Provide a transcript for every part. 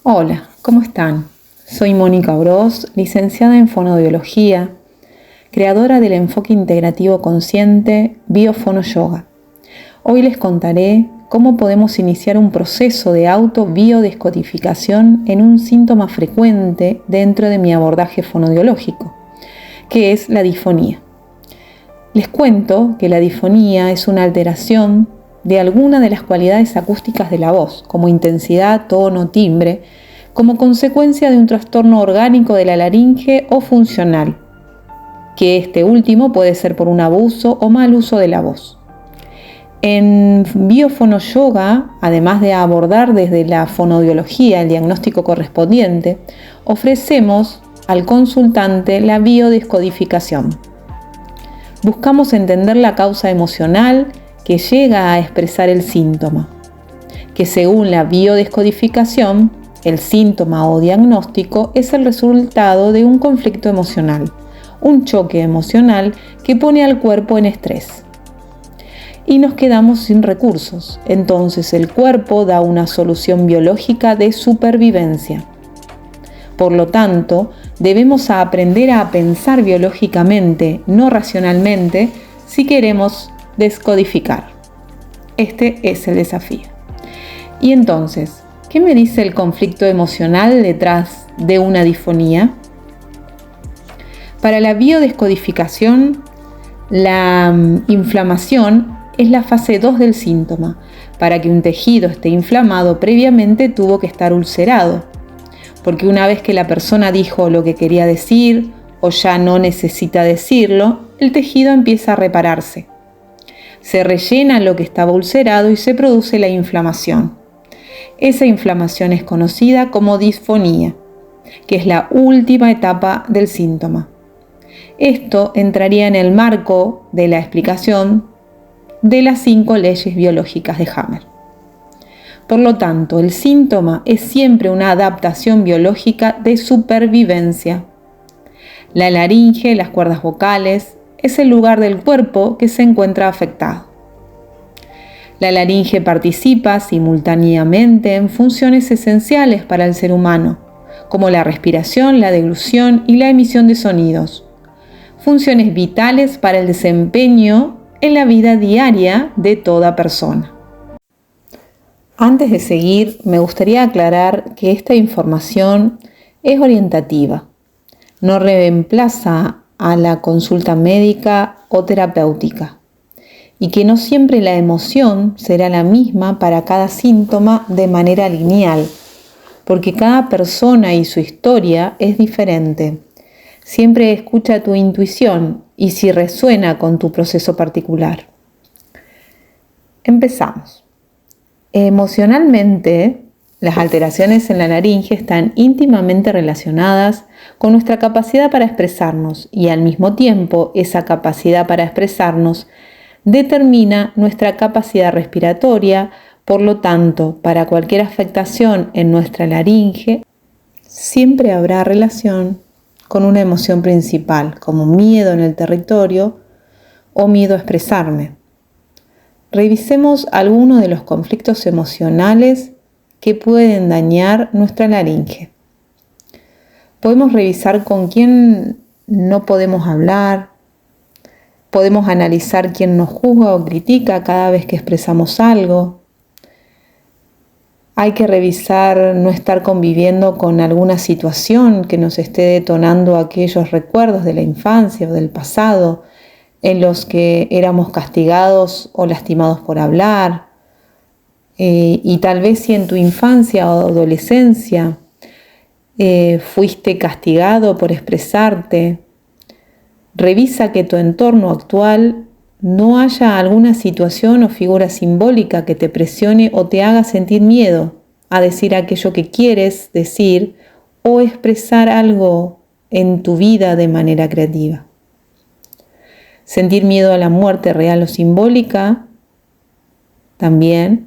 Hola, ¿cómo están? Soy Mónica Oroz, licenciada en Fonoaudiología, creadora del enfoque integrativo consciente Biofonoyoga. Hoy les contaré cómo podemos iniciar un proceso de auto-biodescodificación en un síntoma frecuente dentro de mi abordaje fonoaudiológico, que es la disfonía. Les cuento que la disfonía es una alteración de alguna de las cualidades acústicas de la voz, como intensidad, tono, timbre, como consecuencia de un trastorno orgánico de la laringe o funcional, que este último puede ser por un abuso o mal uso de la voz. En Biofonoyoga, además de abordar desde la fonoaudiología el diagnóstico correspondiente, ofrecemos al consultante la biodescodificación. Buscamos entender la causa emocional que llega a expresar el síntoma, que según la biodescodificación, el síntoma o diagnóstico es el resultado de un conflicto emocional, un choque emocional que pone al cuerpo en estrés. Y nos quedamos sin recursos, entonces el cuerpo da una solución biológica de supervivencia. Por lo tanto, debemos aprender a pensar biológicamente, no racionalmente, si queremos descodificar. Este es el desafío. Y entonces, ¿qué me dice el conflicto emocional detrás de una disfonía? Para la biodescodificación, la inflamación es la fase 2 del síntoma. Para que un tejido esté inflamado, previamente tuvo que estar ulcerado, porque una vez que la persona dijo lo que quería decir o ya no necesita decirlo, el tejido empieza a repararse. Se rellena lo que estaba ulcerado y se produce la inflamación. Esa inflamación es conocida como disfonía, que es la última etapa del síntoma. Esto entraría en el marco de la explicación de las 5 leyes biológicas de Hammer. Por lo tanto, el síntoma es siempre una adaptación biológica de supervivencia. La laringe, las cuerdas vocales, es el lugar del cuerpo que se encuentra afectado. La laringe participa simultáneamente en funciones esenciales para el ser humano, como la respiración, la deglución y la emisión de sonidos. Funciones vitales para el desempeño en la vida diaria de toda persona. Antes de seguir, me gustaría aclarar que esta información es orientativa. No reemplaza a la consulta médica o terapéutica, y que no siempre la emoción será la misma para cada síntoma de manera lineal, porque cada persona y su historia es diferente. Siempre escucha tu intuición y si resuena con tu proceso particular. Empezamos. Emocionalmente, las alteraciones en la laringe están íntimamente relacionadas con nuestra capacidad para expresarnos y al mismo tiempo esa capacidad para expresarnos determina nuestra capacidad respiratoria. Por lo tanto, para cualquier afectación en nuestra laringe, siempre habrá relación con una emoción principal, como miedo en el territorio o miedo a expresarme. Revisemos algunos de los conflictos emocionales que pueden dañar nuestra laringe. Podemos revisar con quién no podemos hablar. Podemos analizar quién nos juzga o critica cada vez que expresamos algo. Hay que revisar no estar conviviendo con alguna situación que nos esté detonando aquellos recuerdos de la infancia o del pasado en los que éramos castigados o lastimados por hablar. Y tal vez si en tu infancia o adolescencia fuiste castigado por expresarte, revisa que tu entorno actual no haya alguna situación o figura simbólica que te presione o te haga sentir miedo a decir aquello que quieres decir o expresar algo en tu vida de manera creativa. Sentir miedo a la muerte real o simbólica, también.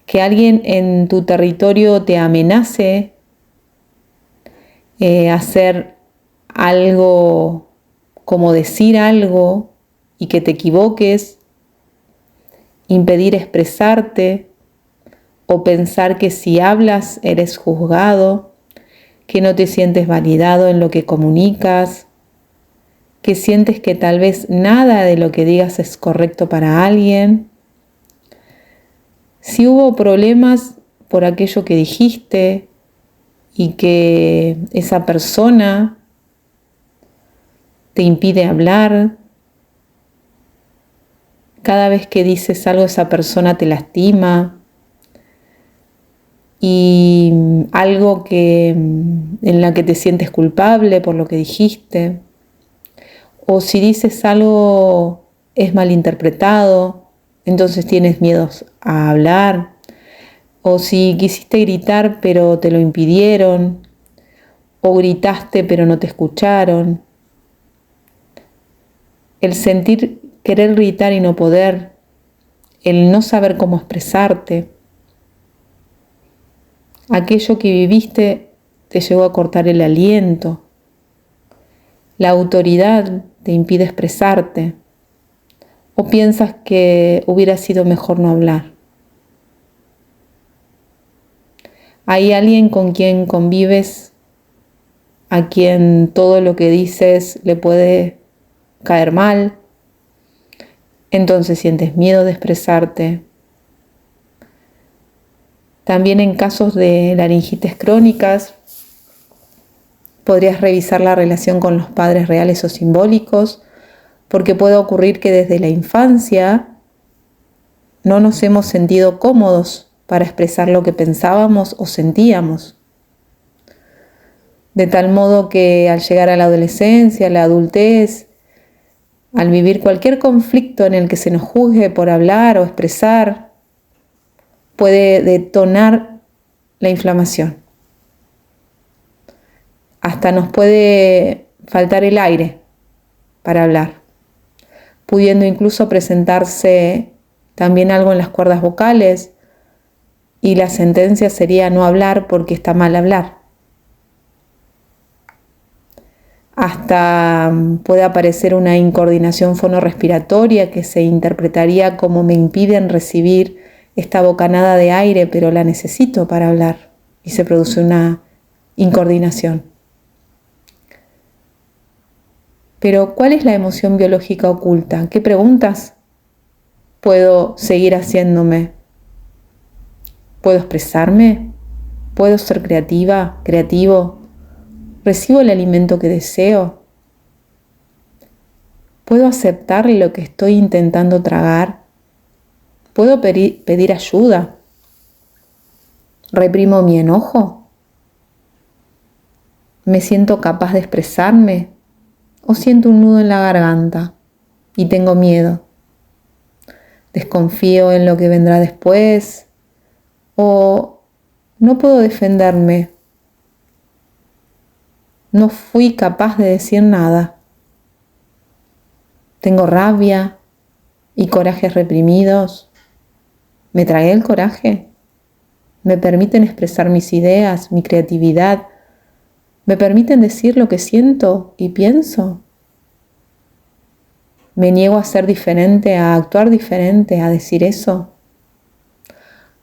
Que alguien en tu territorio te amenace hacer algo, como decir algo y que te equivoques, impedir expresarte o pensar que si hablas eres juzgado, que no te sientes validado en lo que comunicas, que sientes que tal vez nada de lo que digas es correcto para alguien. Si hubo problemas por aquello que dijiste y que esa persona te impide hablar, cada vez que dices algo esa persona te lastima, y algo en la que te sientes culpable por lo que dijiste, o si dices algo es malinterpretado, entonces tienes miedos a hablar, o si quisiste gritar pero te lo impidieron, o gritaste pero no te escucharon, el sentir querer gritar y no poder, el no saber cómo expresarte. Aquello que viviste te llegó a cortar el aliento. La autoridad te impide expresarte. O piensas que hubiera sido mejor no hablar. Hay alguien con quien convives, a quien todo lo que dices le puede caer mal. Entonces sientes miedo de expresarte. También en casos de laringitis crónicas, podrías revisar la relación con los padres reales o simbólicos, porque puede ocurrir que desde la infancia no nos hemos sentido cómodos para expresar lo que pensábamos o sentíamos. De tal modo que al llegar a la adolescencia, a la adultez, al vivir cualquier conflicto en el que se nos juzgue por hablar o expresar, puede detonar la inflamación. Hasta nos puede faltar el aire para hablar, pudiendo incluso presentarse también algo en las cuerdas vocales, y la sentencia sería no hablar porque está mal hablar. Hasta puede aparecer una incoordinación fonorrespiratoria que se interpretaría como me impiden recibir esta bocanada de aire, pero la necesito para hablar, y se produce una incoordinación. Pero, ¿cuál es la emoción biológica oculta? ¿Qué preguntas puedo seguir haciéndome? ¿Puedo expresarme? ¿Puedo ser creativa, creativo? ¿Recibo el alimento que deseo? ¿Puedo aceptar lo que estoy intentando tragar? ¿Puedo pedir ayuda? ¿Reprimo mi enojo? ¿Me siento capaz de expresarme? ¿O siento un nudo en la garganta y tengo miedo? ¿Desconfío en lo que vendrá después? ¿O no puedo defenderme? ¿No fui capaz de decir nada? ¿Tengo rabia y corajes reprimidos? ¿Me tragué el coraje? ¿Me permiten expresar mis ideas, mi creatividad? ¿Me permiten decir lo que siento y pienso? ¿Me niego a ser diferente, a actuar diferente, a decir eso?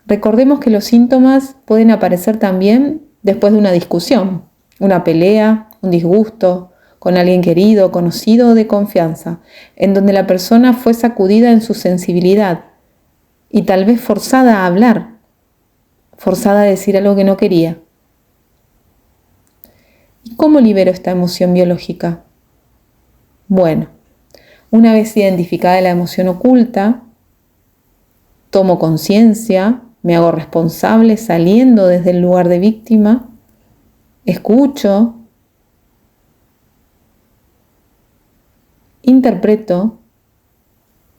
Recordemos que los síntomas pueden aparecer también después de una discusión, una pelea, un disgusto con alguien querido, conocido o de confianza, en donde la persona fue sacudida en su sensibilidad y tal vez forzada a hablar, forzada a decir algo que no quería. ¿Y cómo libero esta emoción biológica? Bueno, una vez identificada la emoción oculta, tomo conciencia, me hago responsable saliendo desde el lugar de víctima, escucho, interpreto,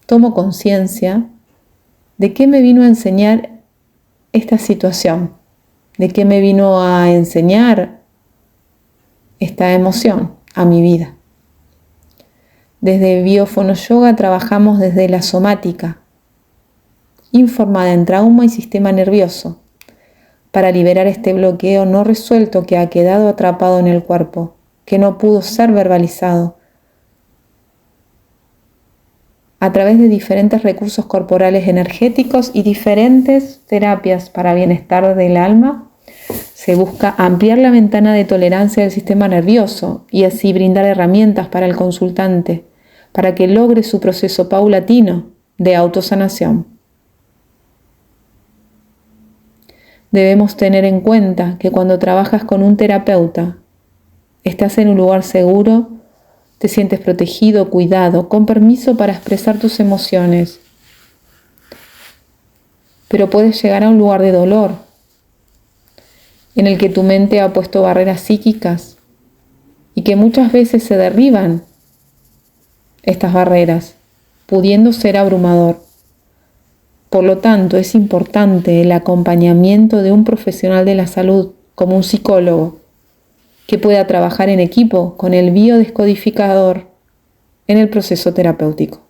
tomo conciencia de qué me vino a enseñar esta situación, de qué me vino a enseñar esta emoción a mi vida. Desde Biofonoyoga trabajamos desde la somática, informada en trauma y sistema nervioso, para liberar este bloqueo no resuelto que ha quedado atrapado en el cuerpo, que no pudo ser verbalizado. a través de diferentes recursos corporales energéticos y diferentes terapias para bienestar del alma, se busca ampliar la ventana de tolerancia del sistema nervioso y así brindar herramientas para el consultante para que logre su proceso paulatino de autosanación. Debemos tener en cuenta que cuando trabajas con un terapeuta, estás en un lugar seguro, te sientes protegido, cuidado, con permiso para expresar tus emociones. Pero puedes llegar a un lugar de dolor, en el que tu mente ha puesto barreras psíquicas y que muchas veces se derriban estas barreras, pudiendo ser abrumador. Por lo tanto, es importante el acompañamiento de un profesional de la salud, como un psicólogo, que pueda trabajar en equipo con el biodescodificador en el proceso terapéutico.